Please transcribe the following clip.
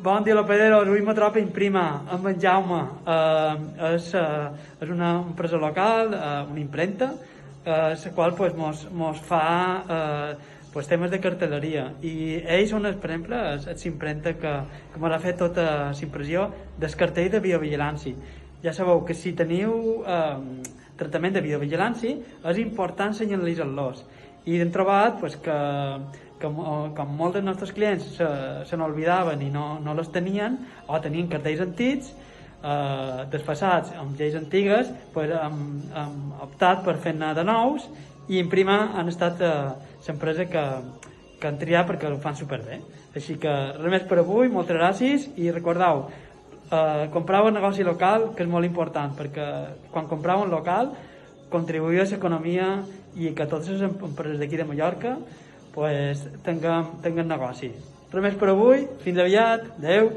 Bon dia, Lopederos. Avui me trobo Imprima amb en Jaume. És una empresa local, una imprenta, la qual pues, mos fa pues, temes de cartelleria. I ells són, per exemple, l'imprenta que m'ha fet tota la impressió del cartell de biovigilància. Ja sabeu que si teniu tractament de biovigilància és important senyalitzar-los. I hem trobat pues, que com molts dels nostres clients se n'oblidaven i no les tenien, o tenien cartells antics, desfassats amb lleis antigues, pues, hem optat per fer-ne de nous, i Imprima han estat l'empresa que han triat perquè ho fan superbé. Així que res més per avui, moltes gràcies, i recordeu, comprau en negoci local, que és molt important, perquè quan comprau en local contribuïu a l'economia i que totes les empreses d'aquí de Mallorca pues, tinguem negoci. Res més per avui, fins aviat, adeu.